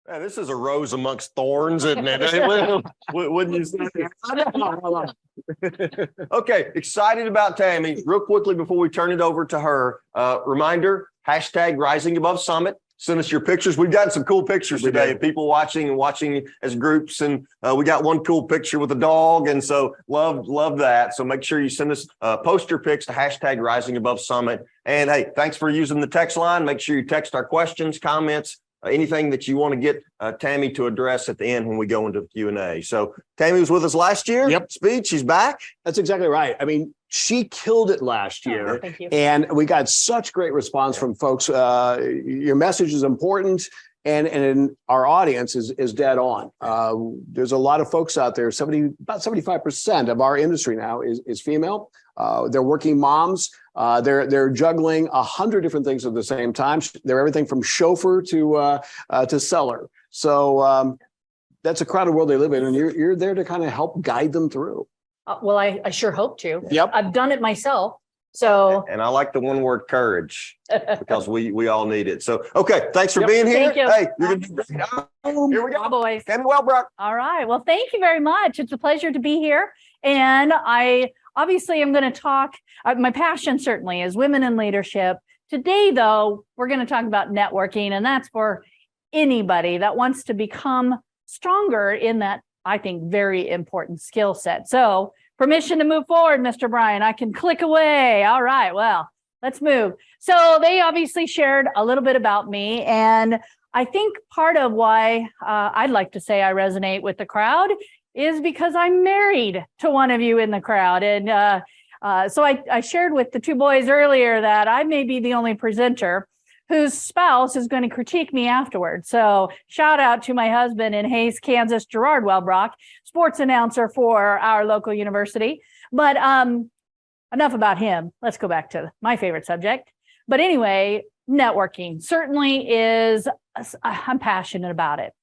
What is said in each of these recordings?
Man, this is a rose amongst thorns, isn't it? Wouldn't you say? Okay, excited about Tammy. Real quickly before we turn it over to her, reminder, hashtag Rising Above Summit. Send us your pictures. We've gotten some cool pictures today of people watching as groups. And we got one cool picture with a dog. And so love that. So make sure you send us post your pics to hashtag Rising Above Summit. And hey, thanks for using the text line. Make sure you text our questions, comments, anything that you want to get Tammy to address at the end when we go into Q&A. So Tammy was with us last year. Yep. Speech, she's back. That's exactly right. I mean, she killed it last year. Thank you. And we got such great response from folks. Your message is important. And our audience is dead on. There's a lot of folks out there. About 75% of our industry now is female. They're working moms. They're juggling 100 different things at the same time. They're everything from chauffeur to seller. So that's a crowded world they live in, and you're there to kind of help guide them through. Well, I sure hope to. Yep. I've done it myself. So, And I like the one word courage because we all need it. So, okay. Thanks for being here. Thank you. Hey, you're gonna do great. Here we go. boys. Tammy Wellbrock. All right. Well, thank you very much. It's a pleasure to be here. And I obviously am going to talk, my passion certainly is women in leadership. Today, though, we're going to talk about networking, and that's for anybody that wants to become stronger in that, I think, very important skill set. So permission to move forward, Mr. Brian. I can click away. All right. Well, let's move. So they obviously shared a little bit about me. And I think part of why I'd like to say I resonate with the crowd is because I'm married to one of you in the crowd. And so I shared with the two boys earlier that I may be the only presenter whose spouse is going to critique me afterwards. So shout out to my husband in Hayes, Kansas, Gerard Wellbrock, sports announcer for our local university. But enough about him. Let's go back to my favorite subject. But anyway, networking certainly is, I'm passionate about it.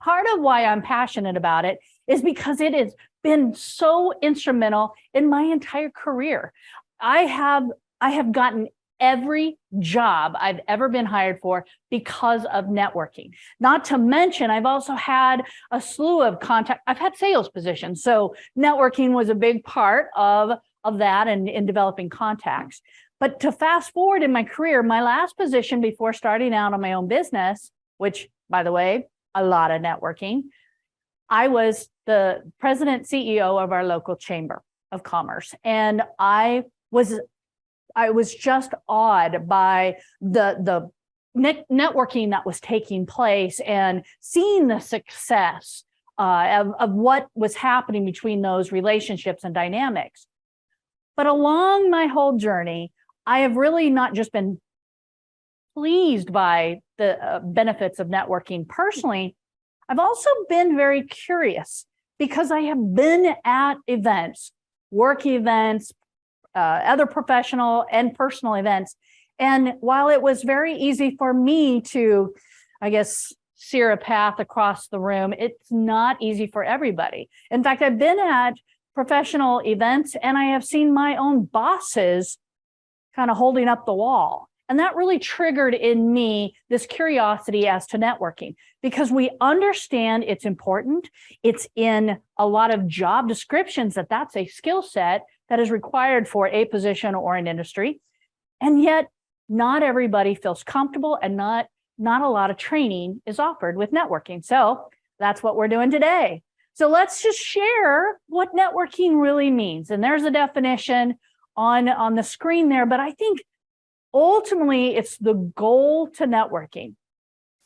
Part of why I'm passionate about it is because it has been so instrumental in my entire career. I have gotten every job I've ever been hired for because of networking. Not to mention, I've also had a slew of contact. I've had sales positions. So networking was a big part of that and in developing contacts. But to fast forward in my career, my last position before starting out on my own business, which, by the way, a lot of networking, I was the president CEO of our local chamber of commerce. And I was just awed by the networking that was taking place and seeing the success of what was happening between those relationships and dynamics. But along my whole journey, I have really not just been pleased by the benefits of networking personally, I've also been very curious because I have been at events, work events, other professional and personal events. And while it was very easy for me to, I guess, sear a path across the room, it's not easy for everybody. In fact, I've been at professional events and I have seen my own bosses kind of holding up the wall. And that really triggered in me this curiosity as to networking, because we understand it's important. It's in a lot of job descriptions that that's a skill set that is required for a position or an industry. And yet not everybody feels comfortable and not a lot of training is offered with networking. So that's what we're doing today. So let's just share what networking really means. And there's a definition on the screen there, but I think ultimately it's the goal to networking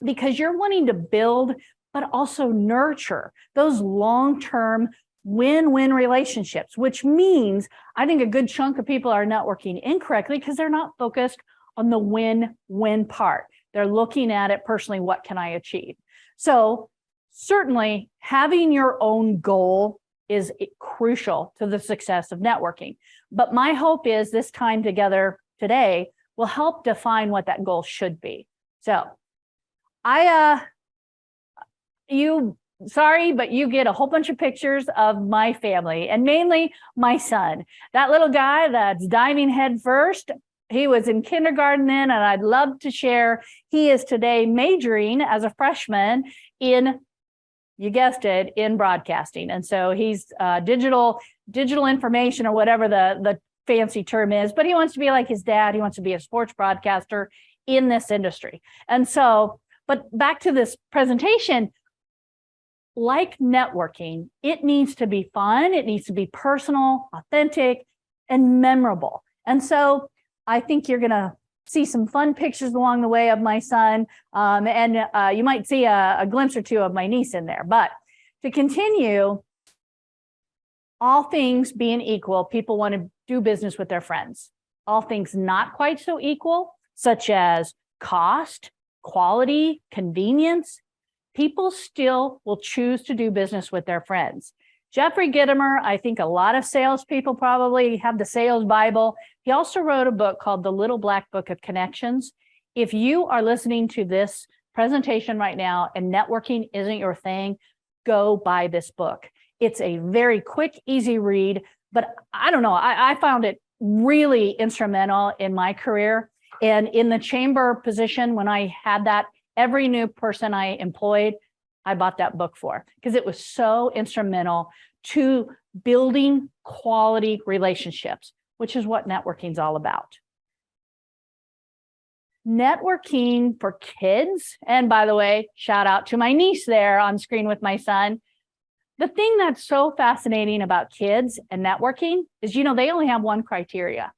because you're wanting to build, but also nurture those long-term win-win relationships, which means I think a good chunk of people are networking incorrectly because they're not focused on the win-win part. They're looking at it personally, what can I achieve? So certainly having your own goal is crucial to the success of networking. But my hope is this time together today will help define what that goal should be. So sorry, but you get a whole bunch of pictures of my family and mainly my son. That little guy that's diving head first, He was in kindergarten then, and I'd love to share. He is today majoring as a freshman in, you guessed it, in broadcasting. And so he's digital information, or whatever the fancy term is, but he wants to be like his dad. He wants to be a sports broadcaster in this industry. And so, but back to this presentation, like networking, it needs to be fun. It needs to be personal, authentic, and memorable. And so I think you're going to see some fun pictures along the way of my son. And you might see a glimpse or two of my niece in there. But to continue, all things being equal, people want to do business with their friends. All things not quite so equal, such as cost, quality, convenience, people still will choose to do business with their friends. Jeffrey Gitomer, I think a lot of salespeople probably have the sales Bible. He also wrote a book called The Little Black Book of Connections. If you are listening to this presentation right now and networking isn't your thing, go buy this book. It's a very quick, easy read, but I don't know, I found it really instrumental in my career. And in the chamber position, when I had that, every new person I employed, I bought that book for, because it was so instrumental to building quality relationships, which is what networking is all about. Networking for kids, and by the way, shout out to my niece there on screen with my son. The thing that's so fascinating about kids and networking is, you know, they only have one criteria.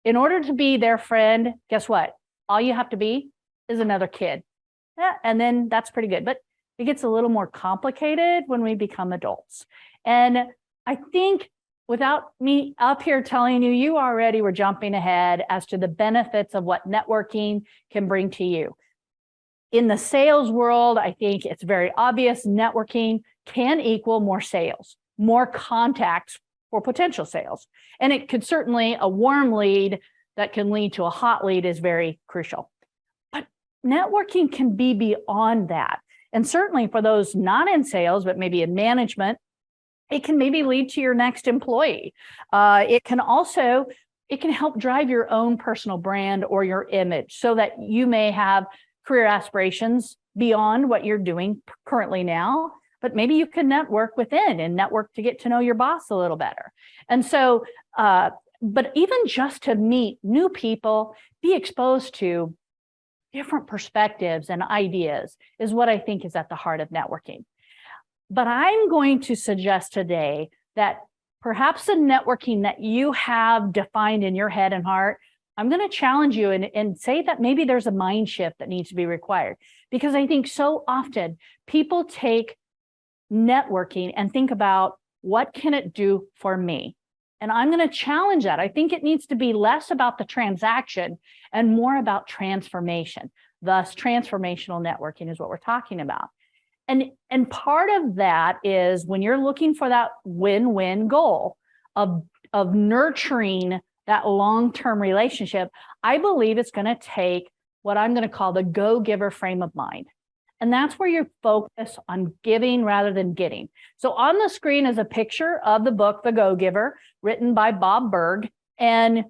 In order to be their friend, guess what? All you have to be is another kid. Yeah, and then that's pretty good. But it gets a little more complicated when we become adults. And I think without me up here telling you, you already were jumping ahead as to the benefits of what networking can bring to you. In the sales world, I think it's very obvious networking can equal more sales, more contacts for potential sales. And it could certainly, a warm lead that can lead to a hot lead is very crucial. But networking can be beyond that. And certainly for those not in sales, but maybe in management, it can maybe lead to your next employee. It can help drive your own personal brand or your image, so that you may have career aspirations beyond what you're doing currently now, but maybe you can network within and network to get to know your boss a little better. And so, but even just to meet new people, be exposed to different perspectives and ideas is what I think is at the heart of networking. But I'm going to suggest today that perhaps the networking that you have defined in your head and heart, I'm going to challenge you and say that maybe there's a mind shift that needs to be required. Because I think so often people take networking and think about, what can it do for me? And I'm going to challenge that. I think it needs to be less about the transaction and more about transformation. Thus, transformational networking is what we're talking about. And part of that is when you're looking for that win-win goal of nurturing that long-term relationship, I believe it's going to take what I'm going to call the go-giver frame of mind. And that's where you focus on giving rather than getting. So on the screen is a picture of the book, The Go-Giver, written by Bob Berg. And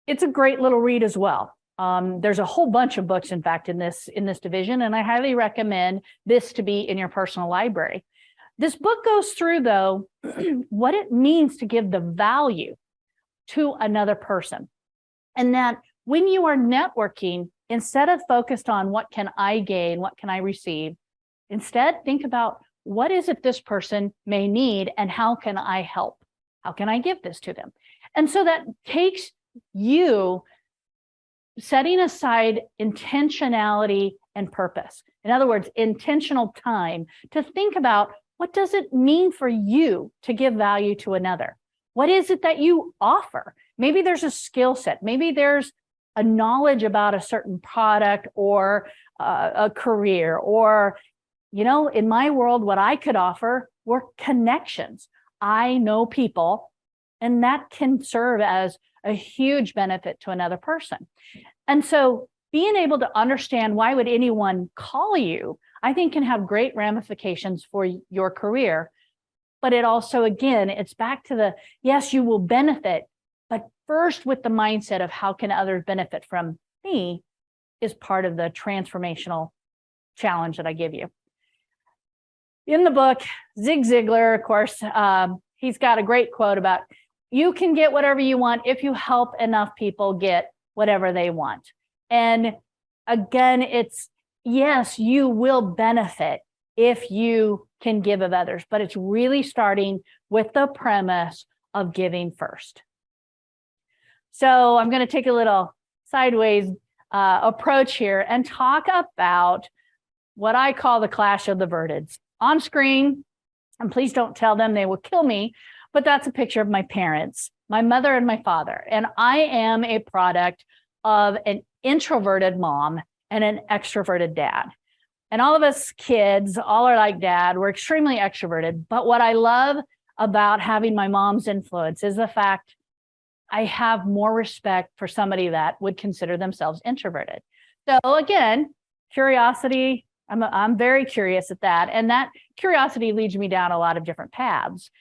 it's a great little read as well. There's a whole bunch of books, in fact, in this division, and I highly recommend this to be in your personal library. This book goes through, though, what it means to give the value to another person. And that when you are networking, instead of focused on what can I gain, what can I receive, instead think about what is it this person may need and how can I help? How can I give this to them? And so that takes you setting aside intentionality and purpose. In other words, intentional time to think about, what does it mean for you to give value to another? What is it that you offer? Maybe there's a skill set. Maybe there's a knowledge about a certain product or a career, or, you know, in my world, what I could offer were connections. I know people, and that can serve as a huge benefit to another person. And so being able to understand why would anyone call you, I think can have great ramifications for your career. But it also, again, it's back to the, yes, you will benefit, but first with the mindset of how can others benefit from me is part of the transformational challenge that I give you. In the book, Zig Ziglar, of course, he's got a great quote about you can get whatever you want if you help enough people get whatever they want. And again, it's yes, you will benefit if you can give of others, but it's really starting with the premise of giving first. So I'm going to take a little sideways approach here and talk about what I call the clash of the verdants. On screen, and please don't tell them, they will kill me, but that's a picture of my parents, my mother and my father. And I am a product of an introverted mom and an extroverted dad. And all of us kids, all are like dad, we're extremely extroverted. But what I love about having my mom's influence is the fact I have more respect for somebody that would consider themselves introverted. So again, curiosity, I'm very curious at that. And that curiosity leads me down a lot of different paths.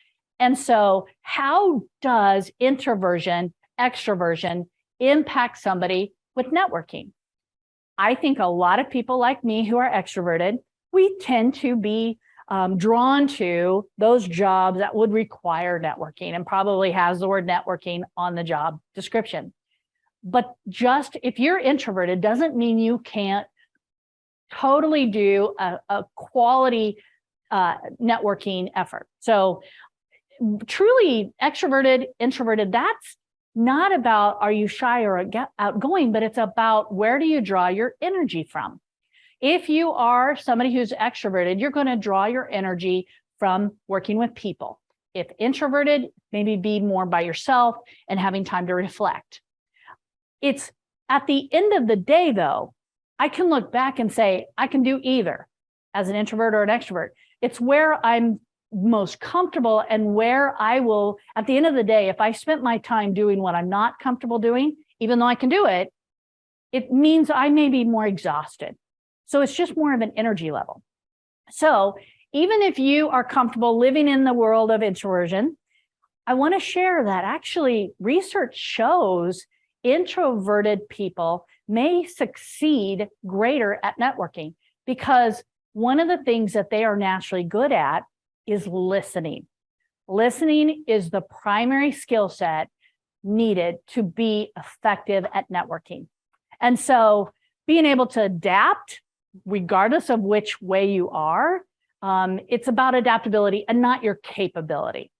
And so how does introversion, extroversion impact somebody with networking? I think a lot of people like me who are extroverted, we tend to be drawn to those jobs that would require networking and probably has the word networking on the job description. But just if you're introverted doesn't mean you can't totally do a quality networking effort. So truly extroverted, introverted, that's not about are you shy or outgoing, but it's about where do you draw your energy from? If you are somebody who's extroverted, you're going to draw your energy from working with people. If introverted, maybe be more by yourself and having time to reflect. It's at the end of the day, though, I can look back and say, I can do either as an introvert or an extrovert. It's where I'm most comfortable and where I will, at the end of the day, if I spent my time doing what I'm not comfortable doing, even though I can do it, it means I may be more exhausted. So it's just more of an energy level. So even if you are comfortable living in the world of introversion, I want to share that actually research shows introverted people may succeed greater at networking because one of the things that they are naturally good at is listening. Listening is the primary skill set needed to be effective at networking. And so being able to adapt, regardless of which way you are, it's about adaptability and not your capability.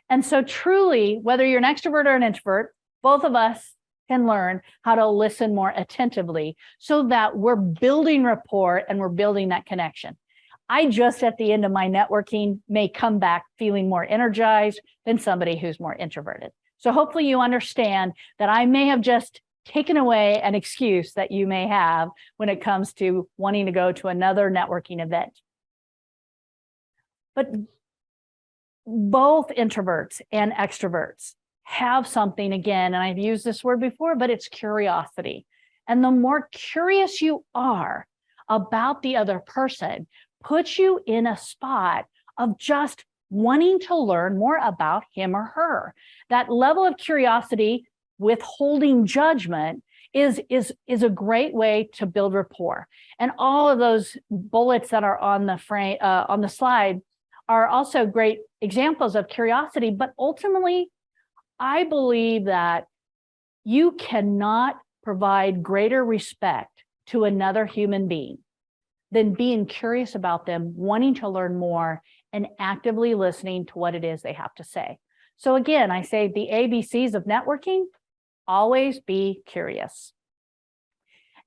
And so truly, whether you're an extrovert or an introvert, both of us can learn how to listen more attentively so that we're building rapport and we're building that connection. I just at the end of my networking may come back feeling more energized than somebody who's more introverted. So hopefully you understand that I may have just taken away an excuse that you may have when it comes to wanting to go to another networking event. But both introverts and extroverts have something, again, and I've used this word before, but it's curiosity. And the more curious you are about the other person, puts you in a spot of just wanting to learn more about him or her. That level of curiosity, withholding judgment, is a great way to build rapport. And all of those bullets that are on the frame on the slide are also great examples of curiosity. But ultimately, I believe that you cannot provide greater respect to another human being than being curious about them, wanting to learn more, and actively listening to what it is they have to say. So again, I say the ABCs of networking: always be curious.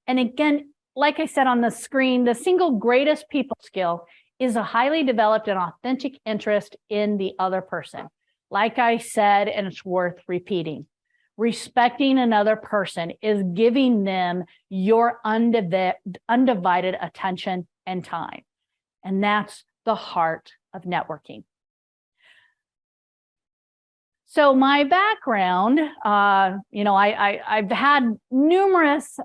And again, like I said on the screen, the single greatest people skill is a highly developed and authentic interest in the other person. Like I said, and it's worth repeating, respecting another person is giving them your undivided attention and time. And that's the heart of networking. So my background, I've had numerous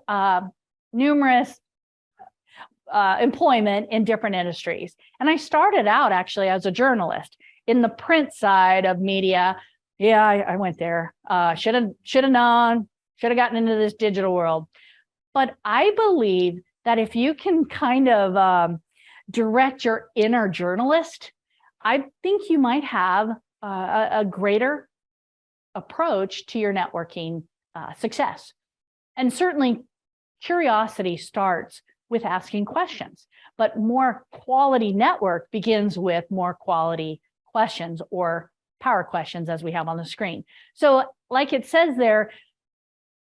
employment in different industries. And I started out actually as a journalist in the print side of media, Yeah, I went there. Should have known, should have gotten into this digital world. But I believe that if you can kind of direct your inner journalist, I think you might have a greater approach to your networking success. And certainly curiosity starts with asking questions, but more quality network begins with more quality questions, or power questions, as we have on the screen. So like it says there,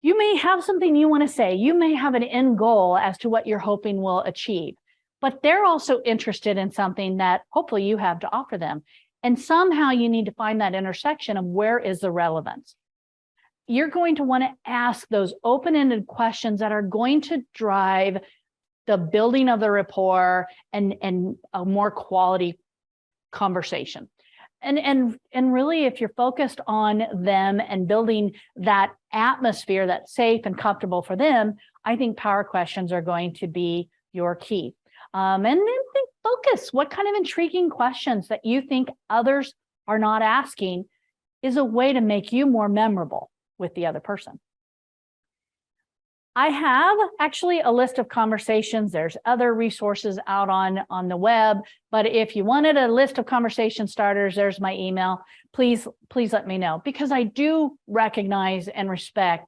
you may have something you want to say. You may have an end goal as to what you're hoping will achieve, but they're also interested in something that hopefully you have to offer them. And somehow you need to find that intersection of where is the relevance. You're going to want to ask those open-ended questions that are going to drive the building of the rapport and a more quality conversation. And really, if you're focused on them and building that atmosphere that's safe and comfortable for them, I think power questions are going to be your key. And then think, focus. What kind of intriguing questions that you think others are not asking is a way to make you more memorable with the other person. I have actually a list of conversations. There's other resources out on the web, but if you wanted a list of conversation starters, there's my email. Please let me know, because I do recognize and respect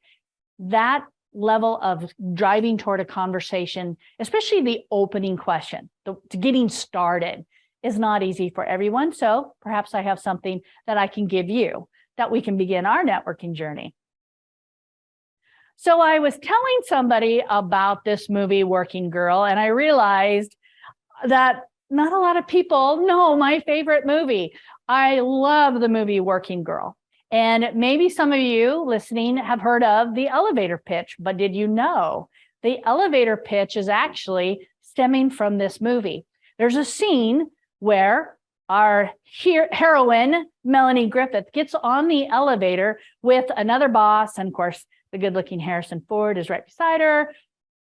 that level of driving toward a conversation, especially the opening question, to getting started, is not easy for everyone. So perhaps I have something that I can give you that we can begin our networking journey. So I was telling somebody about this movie, Working Girl, and I realized that not a lot of people know my favorite movie. I love the movie Working Girl. And maybe some of you listening have heard of the elevator pitch, but did you know the elevator pitch is actually stemming from this movie? There's a scene where our heroine, Melanie Griffith, gets on the elevator with another boss, and of course, the good-looking Harrison Ford is right beside her.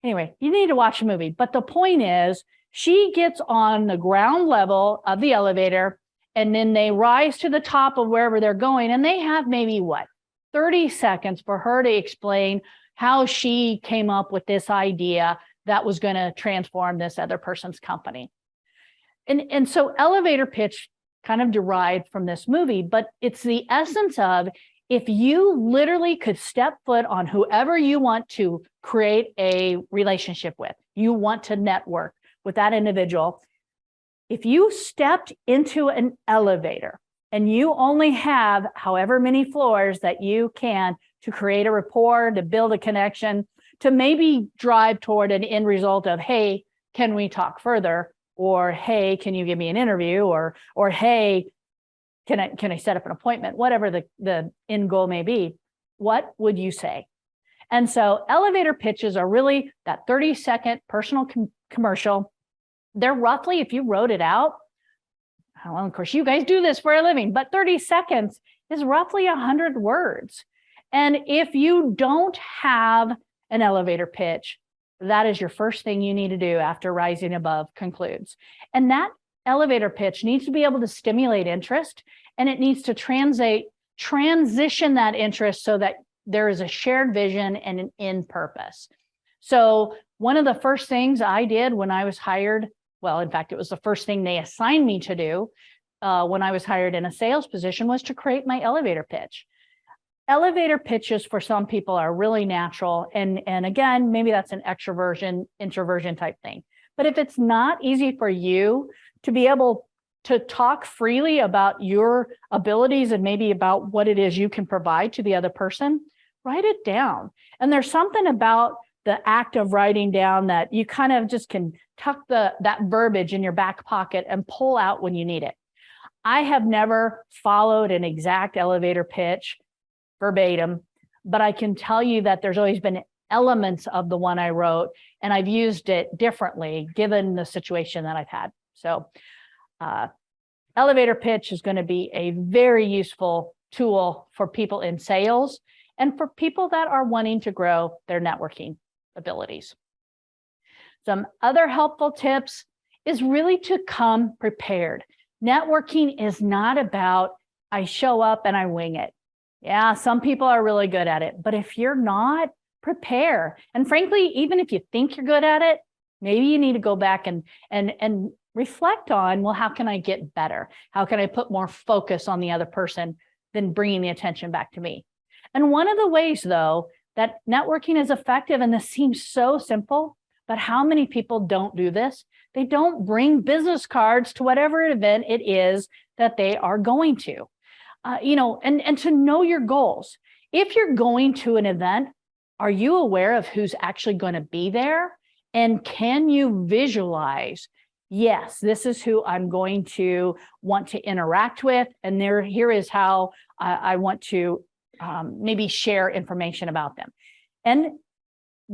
Anyway, you need to watch the movie. But the point is, she gets on the ground level of the elevator, and then they rise to the top of wherever they're going, and they have maybe, 30 seconds for her to explain how she came up with this idea that was going to transform this other person's company. And so elevator pitch kind of derived from this movie, but it's the essence of, if you literally could step foot on whoever you want to create a relationship with, you want to network with that individual, if you stepped into an elevator and you only have however many floors that you can to create a rapport, to build a connection, to maybe drive toward an end result of, hey, can we talk further? Or, hey, can you give me an interview? Or hey, can I set up an appointment? Whatever the end goal may be, what would you say? And so elevator pitches are really that 30-second personal commercial. They're roughly, if you wrote it out, well, of course, you guys do this for a living, but 30 seconds is roughly 100 words. And if you don't have an elevator pitch, that is your first thing you need to do after Rising Above concludes. And that elevator pitch needs to be able to stimulate interest, and it needs to transition that interest so that there is a shared vision and an end purpose. So one of the first things I did when I was hired, well, in fact, it was the first thing they assigned me to do when I was hired in a sales position, was to create my elevator pitch. Elevator pitches for some people are really natural. And again, maybe that's an extroversion, introversion type thing. But if it's not easy for you to be able to talk freely about your abilities and maybe about what it is you can provide to the other person, write it down. And there's something about the act of writing down that you kind of just can tuck that verbiage in your back pocket and pull out when you need it. I have never followed an exact elevator pitch verbatim, but I can tell you that there's always been elements of the one I wrote, and I've used it differently given the situation that I've had. So elevator pitch is going to be a very useful tool for people in sales and for people that are wanting to grow their networking abilities. Some other helpful tips is really to come prepared. Networking is not about I show up and I wing it. Yeah, some people are really good at it, but if you're not, prepare. And frankly, even if you think you're good at it, maybe you need to go back and reflect on, well, how can I get better? How can I put more focus on the other person than bringing the attention back to me? And one of the ways, though, that networking is effective, and this seems so simple, but how many people don't do this? They don't bring business cards to whatever event it is that they are going to. And to know your goals. If you're going to an event, are you aware of who's actually going to be there? And can you visualize, yes, this is who I'm going to want to interact with, and here is how I want to maybe share information about them. And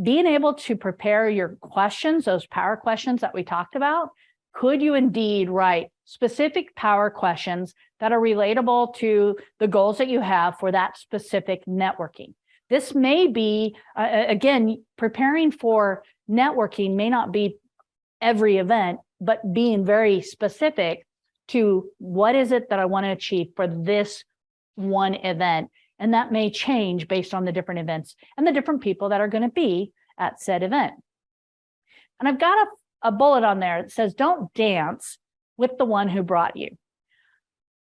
being able to prepare your questions, those power questions that we talked about, could you indeed write specific power questions that are relatable to the goals that you have for that specific networking? This may be, again, preparing for networking may not be every event, but being very specific to what is it that I want to achieve for this one event. And that may change based on the different events and the different people that are going to be at said event. And I've got a bullet on there that says, don't dance with the one who brought you.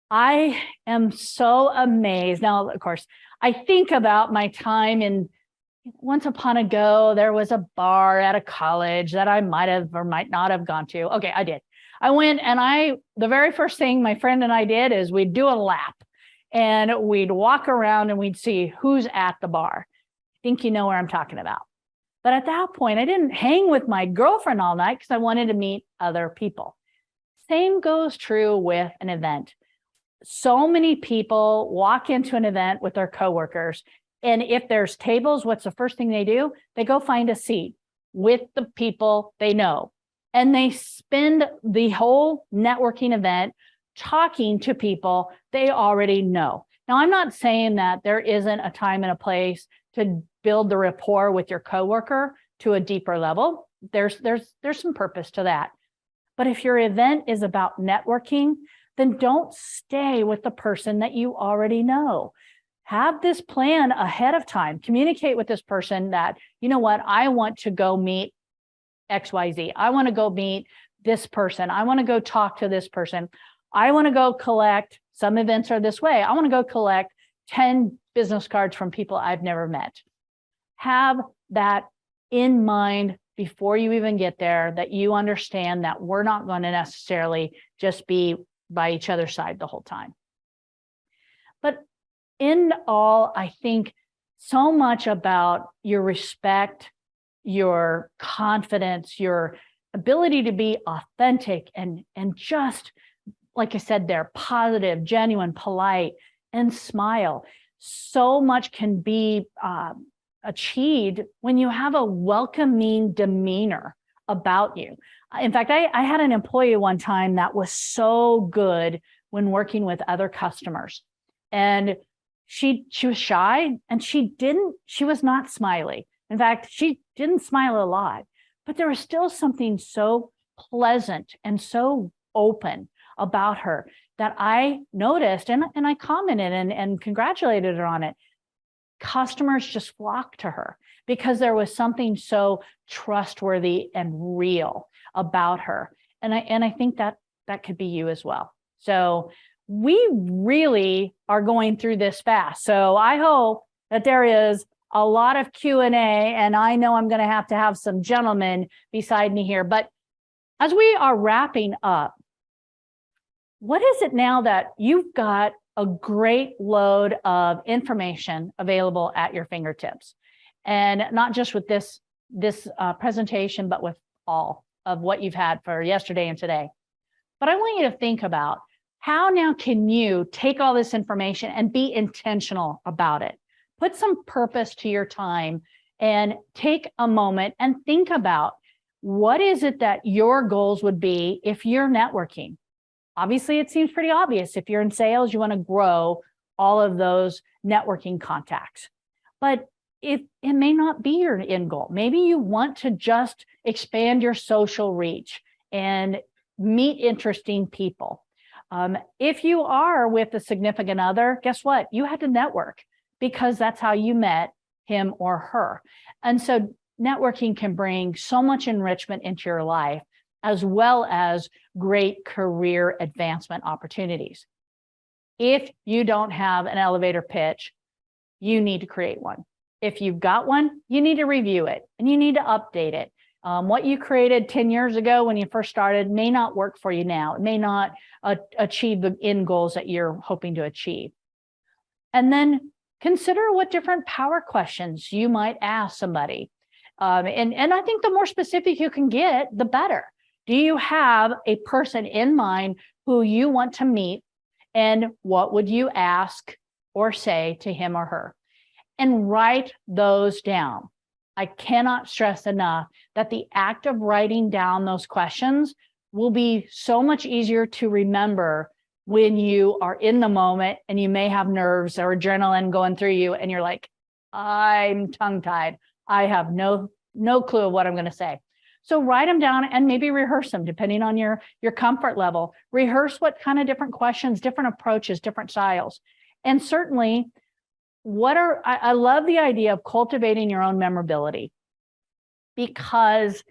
I am so amazed. Now, of course, I think about my time in once upon ago, there was a bar at a college that I might have or might not have gone to. Okay, I did. I went and the very first thing my friend and I did is we'd do a lap and we'd walk around and we'd see who's at the bar. I think you know where I'm talking about. But at that point, I didn't hang with my girlfriend all night because I wanted to meet other people. Same goes true with an event. So many people walk into an event with their coworkers, and if there's tables, what's the first thing they do? They go find a seat with the people they know, and they spend the whole networking event talking to people they already know. Now, I'm not saying that there isn't a time and a place to build the rapport with your coworker to a deeper level. There's some purpose to that. But if your event is about networking, then don't stay with the person that you already know. Have this plan ahead of time. Communicate with this person that, you know what, I want to go meet XYZ. I want to go meet this person. I want to go talk to this person. I want to go collect, some events are this way, I want to go collect 10 business cards from people I've never met. Have that in mind before you even get there, that you understand that we're not going to necessarily just be by each other's side the whole time. But in all, I think so much about your respect, your confidence, your ability to be authentic and just, like I said there, positive, genuine, polite, and smile. So much can be achieved when you have a welcoming demeanor about you. In fact, I had an employee one time that was so good when working with other customers. And she was shy and she was not smiley. In fact, she didn't smile a lot, but there was still something so pleasant and so open about her that I noticed and I commented and congratulated her on it. Customers just flocked to her because there was something so trustworthy and real about her. And I think that could be you as well. So we really are going through this fast. So I hope that there is a lot of Q&A, and I know I'm going to have some gentlemen beside me here. But as we are wrapping up, what is it now that you've got a great load of information available at your fingertips? And not just with this presentation, but with all of what you've had for yesterday and today. But I want you to think about how now can you take all this information and be intentional about it? Put some purpose to your time and take a moment and think about what is it that your goals would be if you're networking. Obviously, it seems pretty obvious. If you're in sales, you want to grow all of those networking contacts. But it may not be your end goal. Maybe you want to just expand your social reach and meet interesting people. If you are with a significant other, guess what? You had to network because that's how you met him or her. And so networking can bring so much enrichment into your life, as well as great career advancement opportunities. If you don't have an elevator pitch, you need to create one. If you've got one, you need to review it and you need to update it. What you created 10 years ago when you first started may not work for you now. It may not achieve the end goals that you're hoping to achieve. And then consider what different power questions you might ask somebody. And I think the more specific you can get, the better. Do you have a person in mind who you want to meet? And what would you ask or say to him or her? And write those down. I cannot stress enough that the act of writing down those questions will be so much easier to remember when you are in the moment and you may have nerves or adrenaline going through you and you're like, I'm tongue-tied. I have no clue of what I'm going to say. So write them down and maybe rehearse them depending on your comfort level. Rehearse what kind of different questions, different approaches, different styles. And certainly, I love the idea of cultivating your own memorability, because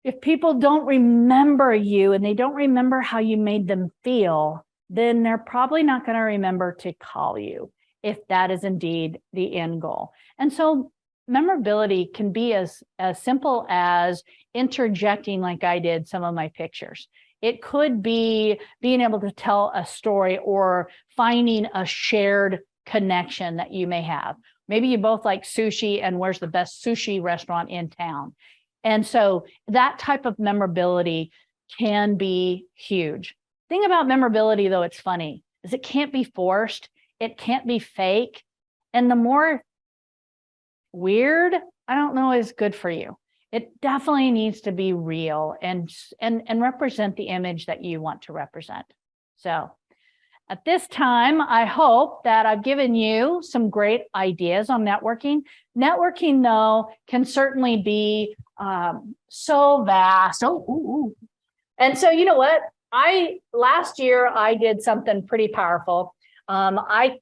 if people don't remember you and they don't remember how you made them feel, then they're probably not going to remember to call you if that is indeed the end goal. And so memorability can be as simple as interjecting, like I did, some of my pictures. It could be being able to tell a story or finding a shared connection that you may have. Maybe you both like sushi and where's the best sushi restaurant in town. And so that type of memorability can be huge. Thing about memorability, though, it's funny, is it can't be forced. It can't be fake. And the more weird, I don't know, is good for you. It definitely needs to be real and represent the image that you want to represent. So at this time, I hope that I've given you some great ideas on networking. Networking, though, can certainly be so vast. And so, you know what? Last year, I did something pretty powerful. I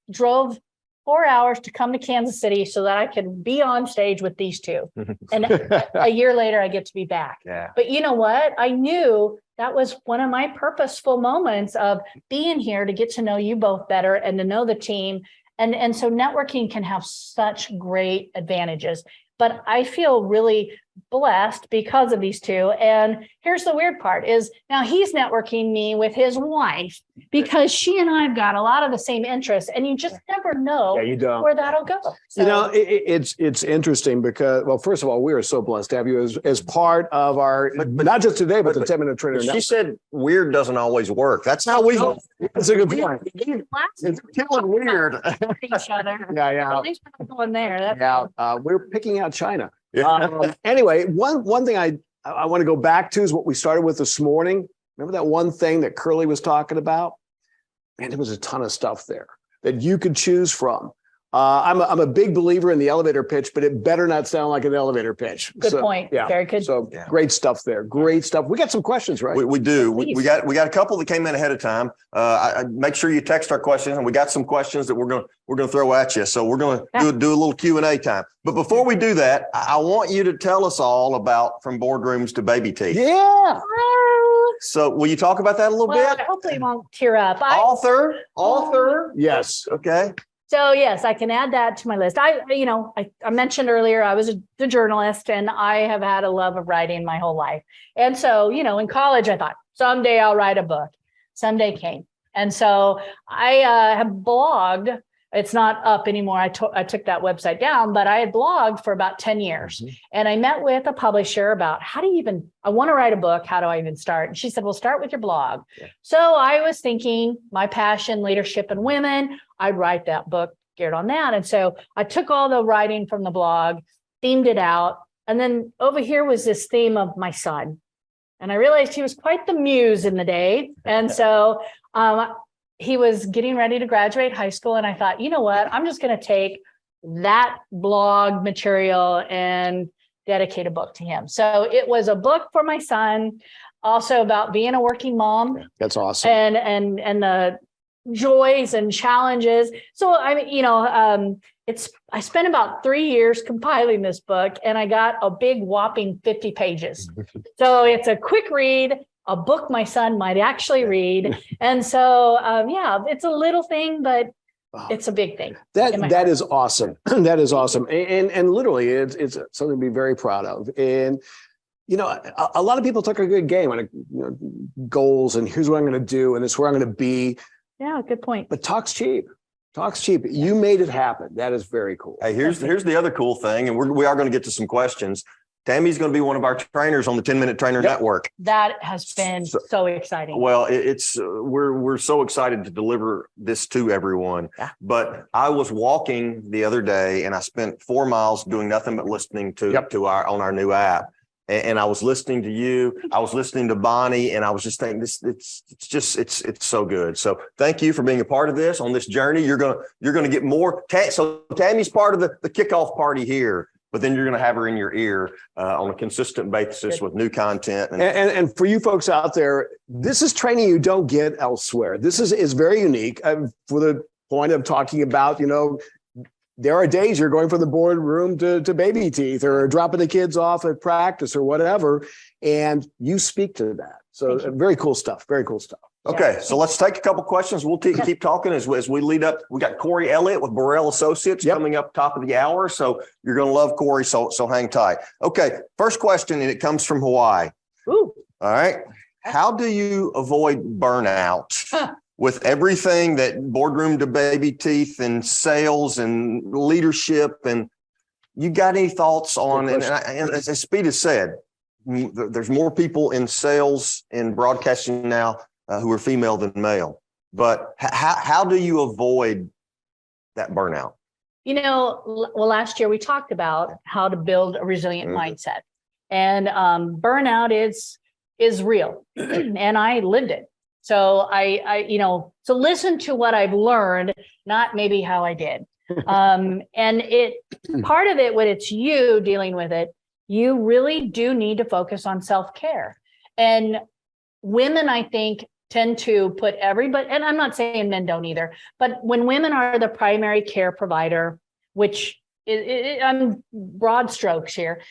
drove 4 hours to come to Kansas City so that I could be on stage with these two. And a year later, I get to be back. Yeah. But you know what? I knew that was one of my purposeful moments of being here to get to know you both better and to know the team. And so networking can have such great advantages. But I feel really blessed because of these two. And here's the weird part is now he's networking me with his wife because she and I've got a lot of the same interests, and you just never know where that'll go. So, you know, it's interesting because, well, first of all, we are so blessed to have you as part of our, but not just today, but the 10-minute trainer. She said weird doesn't always work. That's how we. That's a good point. It's killing weird. each other. Yeah. At least we're not going there. That's We're picking out China. Yeah. Anyway, one thing I want to go back to is what we started with this morning. Remember that one thing that Curly was talking about? Man, there was a ton of stuff there that you could choose from. I'm a big believer in the elevator pitch, but it better not sound like an elevator pitch. Good point. Yeah. Very good. So great stuff there. Great stuff. We got some questions, right? We do. We got a couple that came in ahead of time. I make sure you text our questions, and we got some questions that we're gonna throw at you. So we're gonna do a little Q&A time. But before we do that, I want you to tell us all about From Boardrooms to Baby Teeth. Yeah. So will you talk about that a little bit? Hopefully you won't tear up. Author. Yes. Okay. So yes, I can add that to my list. I mentioned earlier, I was a journalist, and I have had a love of writing my whole life. And so, in college, I thought someday I'll write a book. Someday came. And so I have blogged. It's not up anymore. I took that website down, but I had blogged for about 10 years. Mm-hmm. And I met with a publisher about I want to write a book. How do I even start? And she said, well, start with your blog. Yeah. So I was thinking my passion, leadership and women, I'd write that book geared on that. And so I took all the writing from the blog, themed it out. And then over here was this theme of my son. And I realized he was quite the muse in the day. And so he was getting ready to graduate high school. And I thought, you know what, I'm just going to take that blog material and dedicate a book to him. So it was a book for my son, also about being a working mom. That's awesome. And the joys and challenges. So I mean, I spent about 3 years compiling this book, and I got a big whopping 50 pages. So it's a quick read, a book my son might actually read. And so, it's a little thing, but it's a big thing. That is awesome. That is awesome. And literally it's something to be very proud of. And, a lot of people took a good game on goals and here's what I'm going to do. And this is where I'm going to be. Yeah, good point. But talk's cheap. Talk's cheap. You made it happen. That is very cool. Hey, here's the other cool thing. And we are going to get to some questions. Tammy's going to be one of our trainers on the 10-Minute Trainer Network. That has been so exciting. Well, we're so excited to deliver this to everyone. Yeah. But I was walking the other day and I spent 4 miles doing nothing but listening to on our new app. And I was listening to you. I was listening to Bonnie, and I was just thinking, it's so good. So thank you for being a part of this on this journey. You're gonna get more. So Tammy's part of the kickoff party here, but then you're gonna have her in your ear on a consistent basis with new content. And for you folks out there, this is training you don't get elsewhere. This is very unique. For the point of talking about, there are days you're going from the boardroom to baby teeth or dropping the kids off at practice or whatever, and you speak to that. So very cool stuff. Very cool stuff. Okay, so let's take a couple questions. We'll keep talking as we lead up. We got Corey Elliott with Burrell Associates coming up top of the hour. So you're going to love Corey. So hang tight. Okay, first question, and it comes from Hawaii. Ooh. All right. How do you avoid burnout? With everything that boardroom to baby teeth and sales and leadership, and you got any thoughts on, and as Speed has said, there's more people in sales and broadcasting now who are female than male, but how do you avoid that burnout? Well, last year we talked about how to build a resilient mindset, and burnout is real, and I lived it. So so listen to what I've learned, not maybe how I did. And part of it, when it's you dealing with it, you really do need to focus on self-care. And women, I think, tend to put everybody, and I'm not saying men don't either, but when women are the primary care provider, which I'm broad strokes here,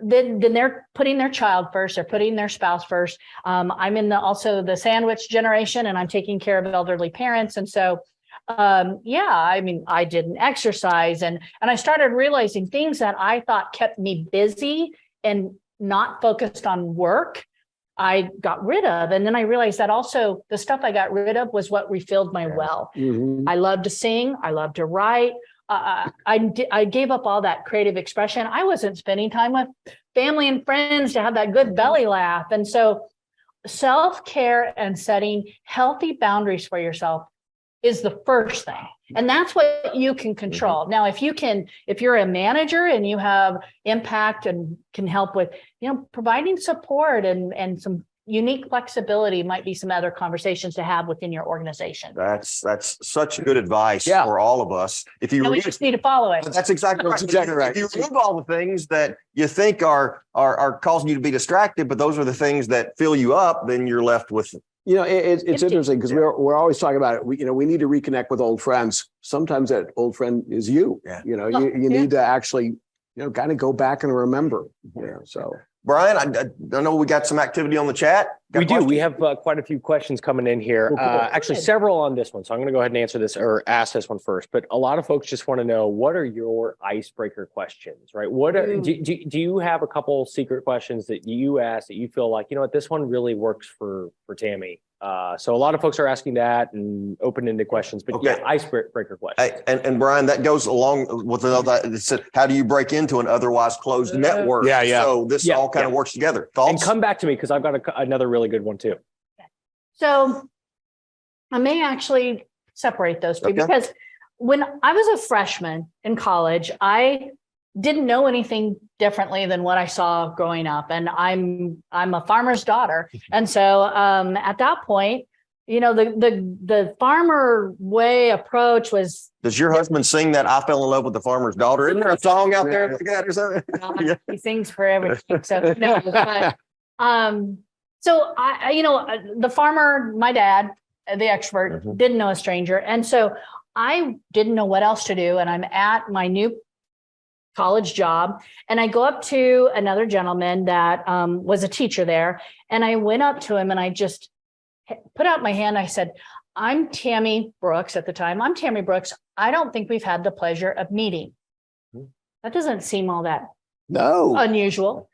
then they're putting their child first, they're putting their spouse first. I'm in also the sandwich generation, and I'm taking care of elderly parents. And so, I didn't exercise, and I started realizing things that I thought kept me busy and not focused on work, I got rid of. And then I realized that also the stuff I got rid of was what refilled my well. I love to sing. I love to write. I gave up all that creative expression. I wasn't spending time with family and friends to have that good belly laugh. And so self-care and setting healthy boundaries for yourself is the first thing. And that's what you can control. Now, if you're a manager and you have impact and can help with, providing support and some unique flexibility might be some other conversations to have within your organization. That's such good advice for all of us. If you we just need to follow it. That's exactly right. If you remove all the things that you think are causing you to be distracted, but those are the things that fill you up, then you're left with. It's interesting because we're always talking about it. We need to reconnect with old friends. Sometimes that old friend is you. Yeah. You need to actually kind of go back and remember. So. Brian, I know we got some activity on the chat. We do. We have quite a few questions coming in here. Actually, several on this one. So I'm going to go ahead and answer this or ask this one first. But a lot of folks just want to know, what are your icebreaker questions, right? Do you have a couple secret questions that you ask that you feel like, this one really works for Tammy? So a lot of folks are asking that and open-ended questions, but icebreaker questions. And Brian, that goes along with another. It said, how do you break into an otherwise closed network? Yeah. So this all kind of works together. Thoughts? And come back to me because I've got another really good one too. So I may actually separate those two because when I was a freshman in college, I didn't know anything differently than what I saw growing up. And I'm a farmer's daughter. And so at that point, the farmer way approach was. Does your husband sing that I Fell in Love with the Farmer's Daughter? Isn't there a song out there like that or something? Yeah. He sings for everything. So no, but, so the farmer, my dad, the expert, didn't know a stranger. And so I didn't know what else to do. And I'm at my new college job. And I go up to another gentleman that was a teacher there. And I went up to him and I just put out my hand. I said, I'm Tammy Brooks at the time. I'm Tammy Brooks. I don't think we've had the pleasure of meeting. That doesn't seem all that unusual.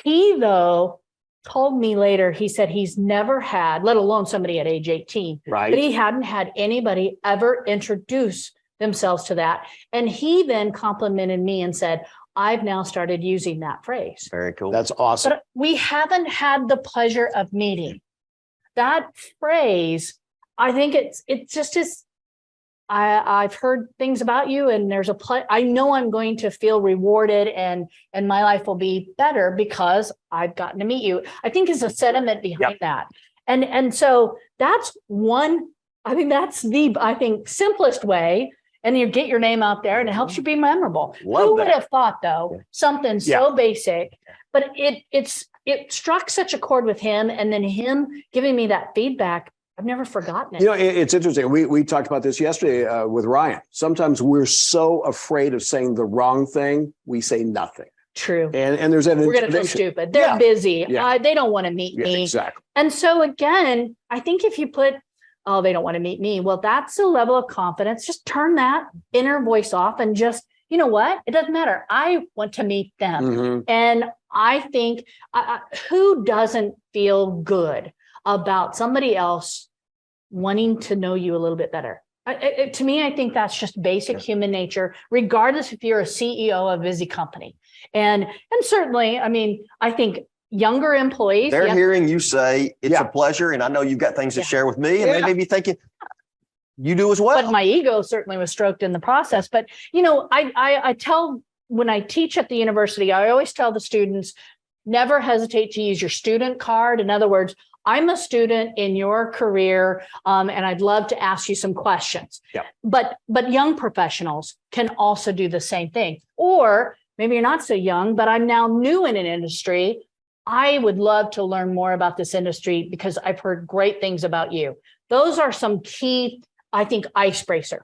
He, though, told me later, he said he's never had, let alone somebody at age 18, Right. but he hadn't had anybody ever introduce themselves to that. And he then complimented me and said, I've now started using that phrase. Very cool. That's awesome. But we haven't had the pleasure of meeting. That phrase, I think it just is. I've heard things about you, and there's I know I'm going to feel rewarded, and my life will be better because I've gotten to meet you. I think is a sentiment behind that, and so that's one. I think that's the simplest way, and you get your name out there, and it helps you be memorable. Who would have thought, though, something so basic, but it struck such a chord with him, and then him giving me that feedback. I've never forgotten it. It's interesting. We talked about this yesterday with Ryan. Sometimes we're so afraid of saying the wrong thing, we say nothing. True. And there's an we're going to feel stupid. They're busy. Yeah. They don't want to meet me. Exactly. And so again, I think if you put, oh, they don't want to meet me. Well, that's a level of confidence. Just turn that inner voice off and just, you know what? It doesn't matter. I want to meet them. Mm-hmm. And I think who doesn't feel good about somebody else wanting to know you a little bit better? To me, I think that's just basic human nature, regardless if you're a CEO of a busy company. And certainly, I mean, I think younger employees. They're hearing you say it's a pleasure, and I know you've got things to share with me, and they may be thinking you do as well. But my ego certainly was stroked in the process. But, I tell, when I teach at the university, I always tell the students, never hesitate to use your student card. In other words, I'm a student in your career, and I'd love to ask you some questions. Yeah. But young professionals can also do the same thing. Or maybe you're not so young, but I'm now new in an industry. I would love to learn more about this industry because I've heard great things about you. Those are some key, I think, icebreaker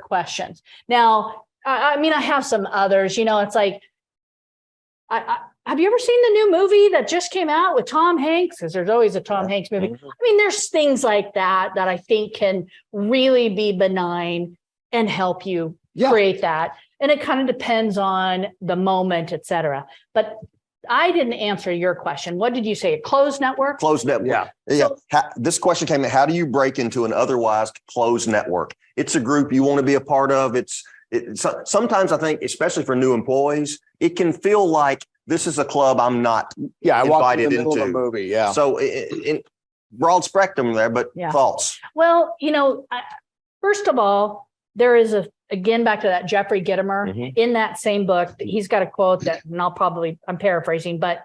questions. Now, I have some others. It's like, have you ever seen the new movie that just came out with Tom Hanks? Because there's always a Tom Hanks movie. There's things like that I think can really be benign and help you create that. And it kind of depends on the moment, et cetera. But I didn't answer your question. What did you say? A closed network? Closed network. Yeah. This question came in. How do you break into an otherwise closed network? It's a group you want to be a part of. Sometimes I think, especially for new employees, it can feel like this is a club I'm not invited into. Of a movie, yeah. So in broad spectrum there, but thoughts? Well, first of all, there is again, back to that Jeffrey Gitomer in that same book, he's got a quote that, and I'm paraphrasing, but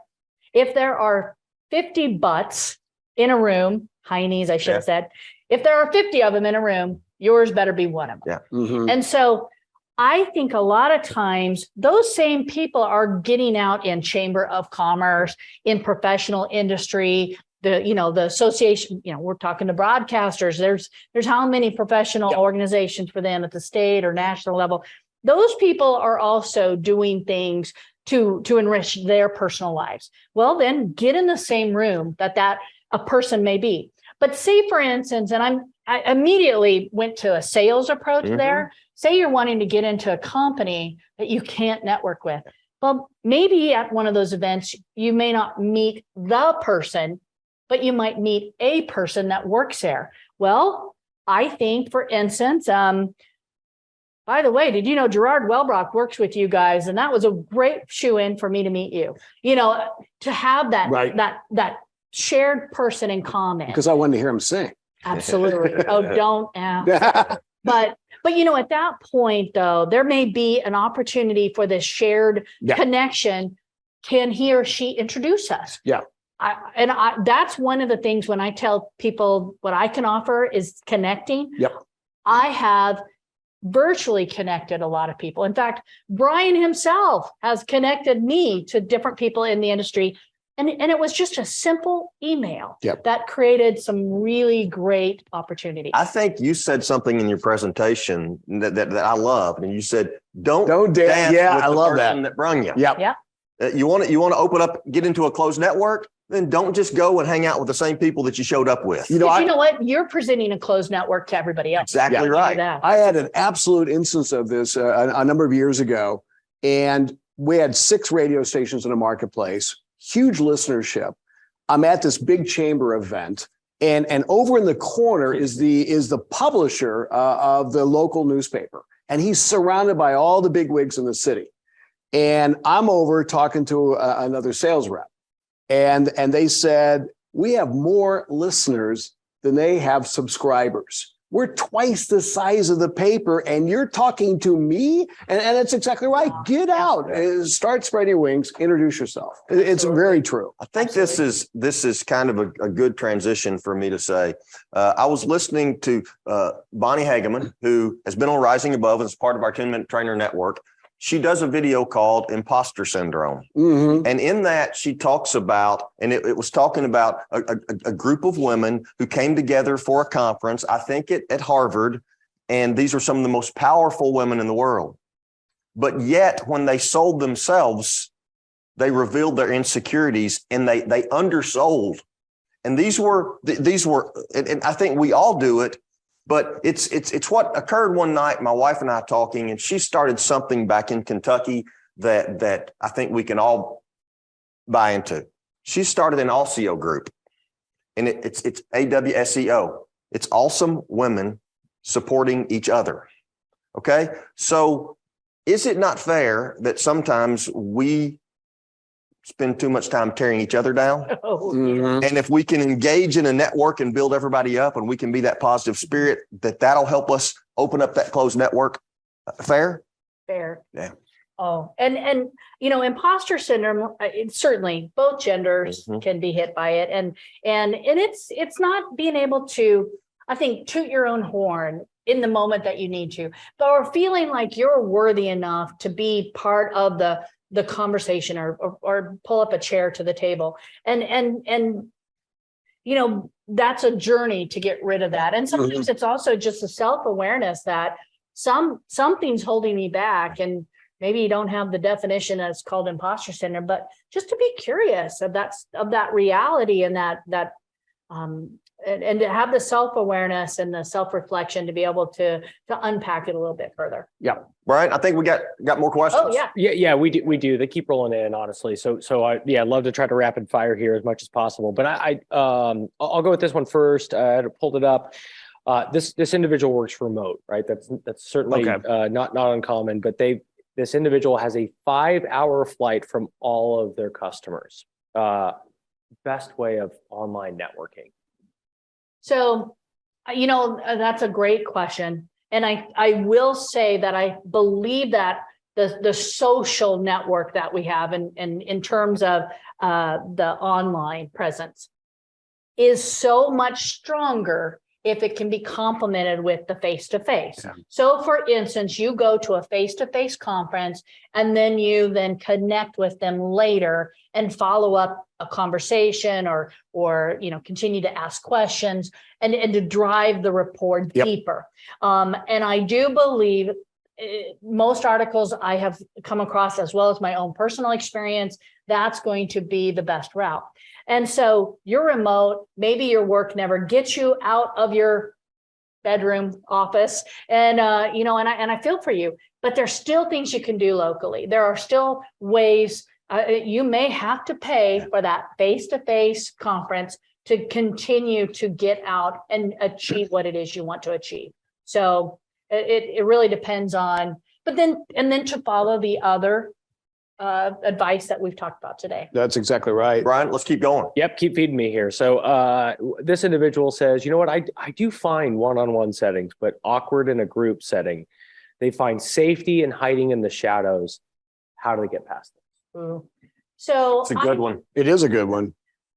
if there are 50 butts in a room, heinies, I should have said, if there are 50 of them in a room, yours better be one of them. Yeah. Mm-hmm. And so I think a lot of times those same people are getting out in Chamber of Commerce, in professional industry, the association, we're talking to broadcasters. There's how many professional organizations for them at the state or national level. Those people are also doing things to enrich their personal lives. Well, then get in the same room that a person may be. But say, for instance, and I immediately went to a sales approach there. Say you're wanting to get into a company that you can't network with. Well, maybe at one of those events, you may not meet the person, but you might meet a person that works there. Well, I think, for instance, by the way, did you know Gerard Wellbrock works with you guys? And that was a great shoe-in for me to meet you. To have that shared person in common. Because I wanted to hear him sing. Absolutely. Oh, don't ask. But at that point, though, there may be an opportunity for this shared connection. Can he or she introduce us? Yeah. That's one of the things when I tell people what I can offer is connecting. Yep. I have virtually connected a lot of people. In fact, Brian himself has connected me to different people in the industry. And it was just a simple email that created some really great opportunity. I think you said something in your presentation that I love. And you said, don't dance with I the love person that brung you. Yep. Yeah. You want to open up, get into a closed network, then don't just go and hang out with the same people that you showed up with. You know what? You're presenting a closed network to everybody else. Exactly right. I had an absolute instance of this a number of years ago, and we had 6 radio stations in a marketplace, huge listenership. I'm at this big chamber event, and over in the corner is the publisher of the local newspaper, and he's surrounded by all the big wigs in the city. And I'm over talking to another sales rep, and they said, we have more listeners than they have subscribers. We're twice the size of the paper, and you're talking to me? And it's exactly right. Get out, start spreading your wings, introduce yourself. It's very true. I think this is kind of a good transition for me to say. I was listening to Bonnie Hageman, who has been on Rising Above as part of our 10-Minute Trainer Network. She does a video called Imposter Syndrome. Mm-hmm. And in that, she talks about, and it was talking about a group of women who came together for a conference, I think at Harvard, and these are some of the most powerful women in the world. But yet, when they sold themselves, they revealed their insecurities and they undersold. And these were, and I think we all do it. But it's what occurred one night, my wife and I talking, and she started something back in Kentucky that I think we can all buy into. She started an AWSEO group, and it's AWSEO. It's awesome women supporting each other. Okay. So is it not fair that sometimes we spend too much time tearing each other down? Mm-hmm. And if we can engage in a network and build everybody up, and we can be that positive spirit, that'll help us open up that closed network. Fair? Fair. Yeah. Oh, and imposter syndrome, it's certainly both genders can be hit by it. And it's not being able to, I think, toot your own horn in the moment that you need to, or feeling like you're worthy enough to be part of the conversation or pull up a chair to the table. And that's a journey to get rid of that. And sometimes it's also just a self-awareness that something's holding me back. And maybe you don't have the definition that's called imposter syndrome, but just to be curious of that reality and and to have the self-awareness and the self-reflection to be able to unpack it a little bit further. Yeah. Brian, I think we got more questions. Oh, yeah. Yeah, we do. They keep rolling in, honestly. So I'd love to try to rapid fire here as much as possible. But I'll go with this one first. I pulled it up. This individual works remote, right? That's certainly not uncommon. But this individual has a 5-hour flight from all of their customers. Best way of online networking. So, that's a great question. And I will say that I believe that the social network that we have in terms of the online presence is so much stronger if it can be complemented with the face-to-face. Yeah. So for instance, you go to a face-to-face conference and then you connect with them later and follow up a conversation or continue to ask questions and to drive the rapport deeper. And I do believe most articles I have come across, as well as my own personal experience, that's going to be the best route. And so you're remote, maybe your work never gets you out of your bedroom office. And, I feel for you, but there's still things you can do locally. There are still ways you may have to pay for that face-to-face conference to continue to get out and achieve what it is you want to achieve. So it really depends on, then to follow the other advice that we've talked about today. That's exactly right. Brian, let's keep going. Yep, keep feeding me here. So this individual says, you know what, I do find one-on-one settings, but awkward in a group setting. They find safety in hiding in the shadows. How do they get past this? So it's a good one. It is a good one.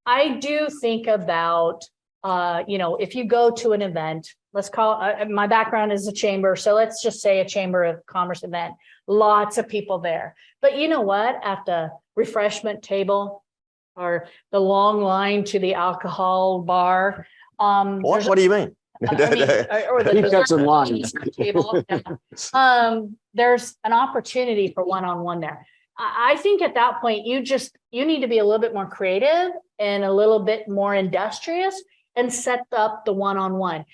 I do think about, if you go to an event, let's call my background is a chamber. So let's just say a chamber of commerce event, lots of people there. But you know what? At the refreshment table or the long line to the alcohol bar. What do you mean? Or the Keep that in line. table. Yeah. There's an opportunity for one-on-one there. I think at that point, you need to be a little bit more creative and a little bit more industrious and set up the one-on-one.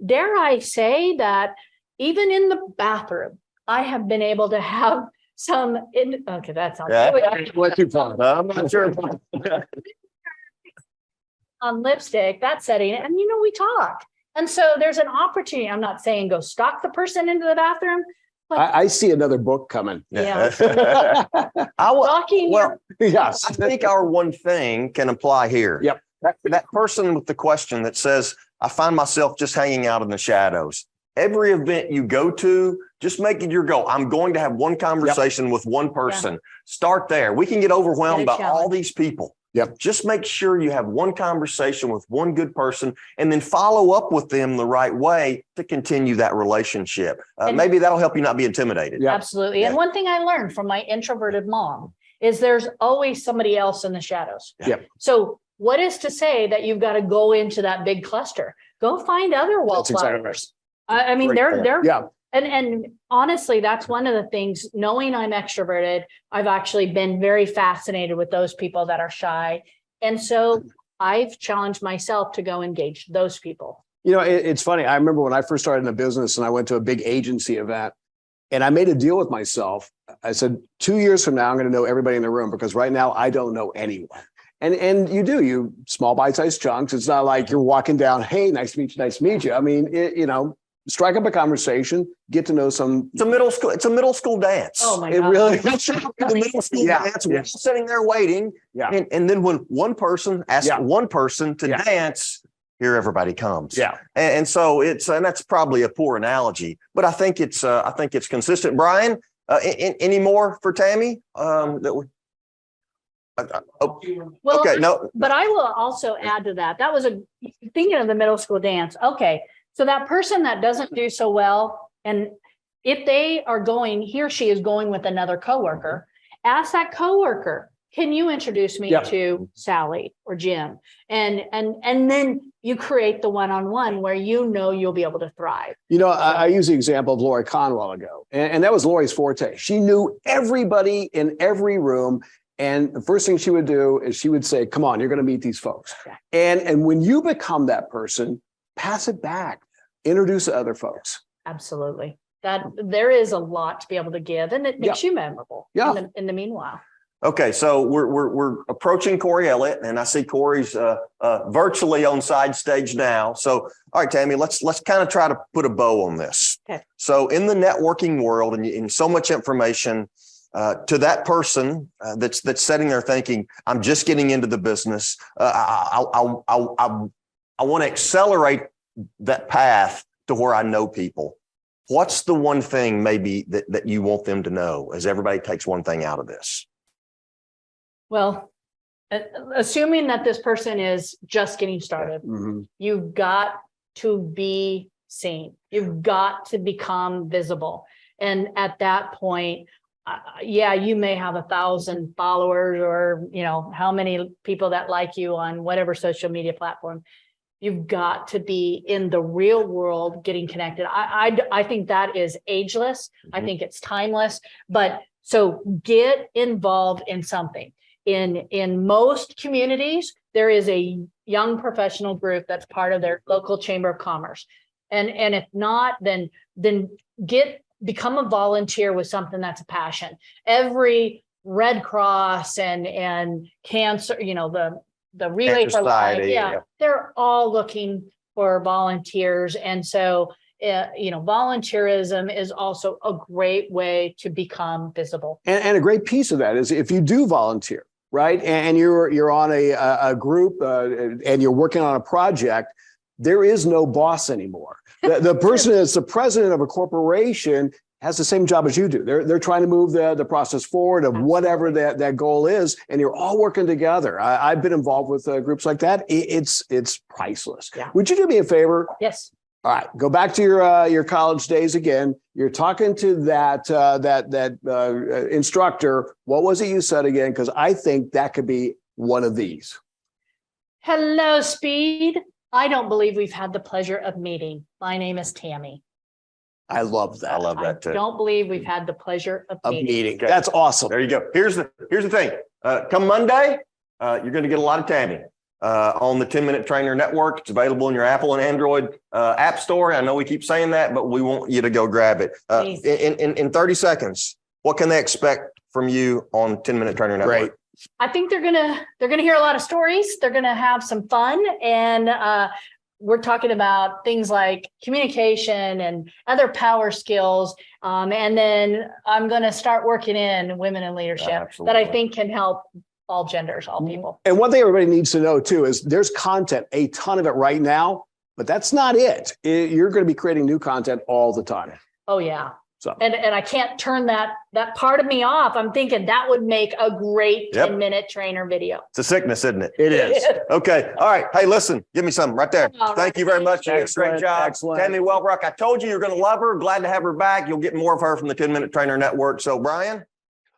Dare I say that even in the bathroom, I have been able to have okay, that sounds What too far? I'm not sure. on lipstick, that setting, and we talk. And so there's an opportunity. I'm not saying go stalk the person into the bathroom. I see another book coming. Yeah. Yes. I think our one thing can apply here. Yep. That person with the question that says, I find myself just hanging out in the shadows. Every event you go to, just make it your goal. I'm going to have one conversation with one person. Yeah. Start there. We can get overwhelmed by all these people. Yep. Just make sure you have one conversation with one good person and then follow up with them the right way to continue that relationship. Maybe that'll help you not be intimidated. Yep. Absolutely. Yeah. And one thing I learned from my introverted mom is there's always somebody else in the shadows. Yep. So what is to say that you've got to go into that big cluster? Go find other wallflowers. I mean, they're yeah. And honestly, that's one of the things, knowing I'm extroverted, I've actually been very fascinated with those people that are shy. And so I've challenged myself to go engage those people. It's funny. I remember when I first started in the business and I went to a big agency event and I made a deal with myself. I said, 2 years from now, I'm going to know everybody in the room because right now I don't know anyone. And you small bite-sized chunks. It's not like you're walking down, hey, nice to meet you, nice to meet you. I mean, strike up a conversation, get to know some. It's a middle school dance. Oh my God. God. It really the middle school dance. We're sitting there waiting. Yeah. And then when one person asks one person to dance, here everybody comes. Yeah. And so and that's probably a poor analogy, but I think it's consistent. Brian, any more for Tammy? Well, okay, no. But I will also add to that. That was thinking of the middle school dance. Okay. So that person that doesn't do so well, and if they are he or she is going with another coworker, ask that coworker, can you introduce me to Sally or Jim? And then you create the one-on-one where you'll be able to thrive. I use the example of Lori Kahn a while ago, and that was Lori's forte. She knew everybody in every room. And the first thing she would do is she would say, come on, you're going to meet these folks. And when you become that person, pass it back. Introduce other folks. Absolutely. That there is a lot to be able to give, and it makes you memorable. Yeah. In the meanwhile. Okay, so we're approaching Corey Elliott, and I see Corey's virtually on side stage now. So, all right, Tammy, let's kind of try to put a bow on this. Okay. So, in the networking world, and in so much information, to that person that's sitting there thinking, I'm just getting into the business. I want to accelerate that path to where I know people. What's the one thing maybe that you want them to know as everybody takes one thing out of this? Well, assuming that this person is just getting started, you've got to be seen. You've got to become visible. And at that point, you may have 1,000 followers or, how many people that like you on whatever social media platform. You've got to be in the real world getting connected. I think that is ageless. I think it's timeless. But so get involved in something. In most communities, there is a young professional group that's part of their local chamber of commerce. And if not, then become a volunteer with something that's a passion. Every Red Cross and cancer, the Relay for Life, they're all looking for volunteers. And so, volunteerism is also a great way to become visible. And a great piece of that is if you do volunteer, right, and you're on a group and you're working on a project, there is no boss anymore. The person that's the president of a corporation has the same job as you do. They're trying to move the process forward of whatever that goal is, and you're all working together. I've been involved with groups like that. It's priceless. Yeah. Would you do me a favor? Yes. All right, go back to your college days again. You're talking to that instructor. What was it you said again? Because I think that could be one of these. Hello, Speed. I don't believe we've had the pleasure of meeting. My name is Tammy. I love that. I love that too. Don't believe we've had the pleasure of meeting. Okay. That's awesome. There you go. Here's the thing. Come Monday, you're going to get a lot of Tammy on the 10-Minute Trainer Network. It's available in your Apple and Android app store. I know we keep saying that, but we want you to go grab it. In 30 seconds, what can they expect from you on 10-Minute Trainer Network? Great. I think they're gonna hear a lot of stories. They're gonna have some fun, and we're talking about things like communication and other power skills. And then I'm gonna start working in women in leadership that I think can help all genders, all people. And one thing everybody needs to know too is there's content, a ton of it right now, but that's not it. You're going to be creating new content all the time. Oh yeah. So. And I can't turn that part of me off. I'm thinking that would make a great 10-minute trainer video. It's a sickness, isn't it? It is. Okay. All right. Hey, listen, give me something right there. Thank you very much. You did a great job. Excellent. Tammy Wellbrock, I told you you're going to love her. Glad to have her back. You'll get more of her from the 10-Minute Trainer Network. So, Brian.